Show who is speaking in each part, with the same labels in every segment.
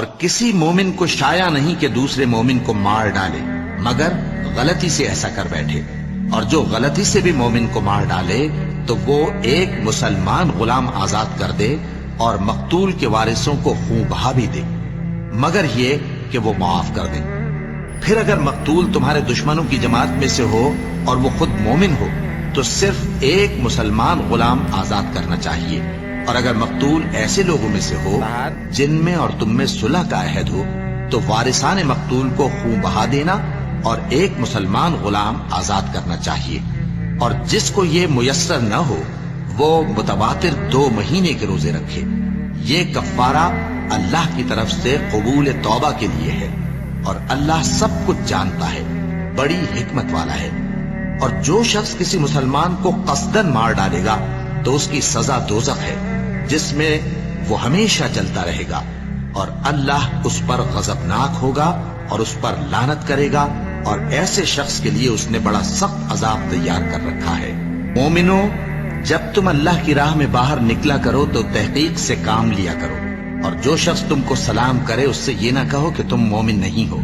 Speaker 1: اور کسی مومن کو شایع نہیں کہ دوسرے مومن کو مار ڈالے مگر غلطی سے ایسا کر بیٹھے، اور جو غلطی سے بھی مومن کو مار ڈالے تو وہ ایک مسلمان غلام آزاد کر دے اور مقتول کے وارثوں کو خون بہا بھی دے، مگر یہ کہ وہ معاف کر دیں۔ پھر اگر مقتول تمہارے دشمنوں کی جماعت میں سے ہو اور وہ خود مومن ہو تو صرف ایک مسلمان غلام آزاد کرنا چاہیے، اور اگر مقتول ایسے لوگوں میں سے ہو جن میں اور تم میں صلح کا عہد ہو تو وارثان مقتول کو خون بہا دینا اور ایک مسلمان غلام آزاد کرنا چاہیے، اور جس کو یہ میسر نہ ہو وہ متواتر 2 مہینے کے روزے رکھے۔ یہ کفارہ اللہ کی طرف سے قبول توبہ کے لیے ہے، اور اللہ سب کچھ جانتا ہے، بڑی حکمت والا ہے۔ اور جو شخص کسی مسلمان کو قصدن مار ڈالے گا تو اس کی سزا دوزخ ہے، جس میں وہ ہمیشہ جلتا رہے گا، اور اللہ اس پر غضبناک ہوگا اور اس پر لعنت کرے گا، اور ایسے شخص کے لیے اس نے بڑا سخت عذاب تیار کر رکھا ہے۔ مومنو، جب تم اللہ کی راہ میں باہر نکلا کرو تو تحقیق سے کام لیا کرو، اور جو شخص تم کو سلام کرے اس سے یہ نہ کہو کہ تم مومن نہیں ہو،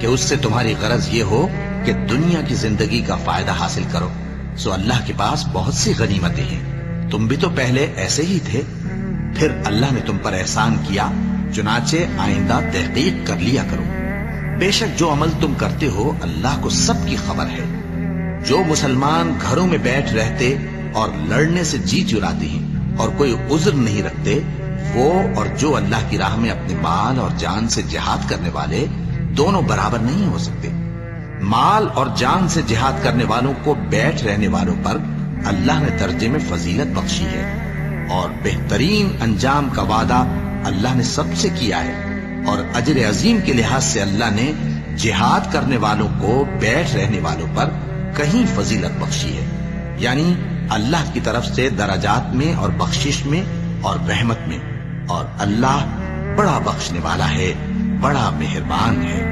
Speaker 1: کہ اس سے تمہاری غرض یہ ہو کہ دنیا کی زندگی کا فائدہ حاصل کرو، سو اللہ کے پاس بہت سی غنیمتیں ہیں، تم بھی تو پہلے ایسے ہی تھے، پھر اللہ نے تم پر احسان کیا، چنانچہ آئندہ تحقیق کر لیا کرو۔ بے شک جو عمل تم کرتے ہو اللہ کو سب کی خبر ہے۔ جو مسلمان گھروں میں بیٹھ رہتے اور لڑنے سے جی چراتے ہیں اور کوئی عذر نہیں رکھتے، وہ اور جو اللہ کی راہ میں اپنے مال اور جان سے جہاد کرنے والے دونوں برابر نہیں ہو سکتے۔ مال اور جان سے جہاد کرنے والوں کو بیٹھ رہنے والوں پر اللہ نے درجے میں فضیلت بخشی ہے، اور بہترین انجام کا وعدہ اللہ نے سب سے کیا ہے، اور اجر عظیم کے لحاظ سے اللہ نے جہاد کرنے والوں کو بیٹھ رہنے والوں پر کہیں فضیلت بخشی ہے، یعنی اللہ کی طرف سے درجات میں اور بخشش میں اور رحمت میں، اور اللہ بڑا بخشنے والا ہے، بڑا مہربان ہے۔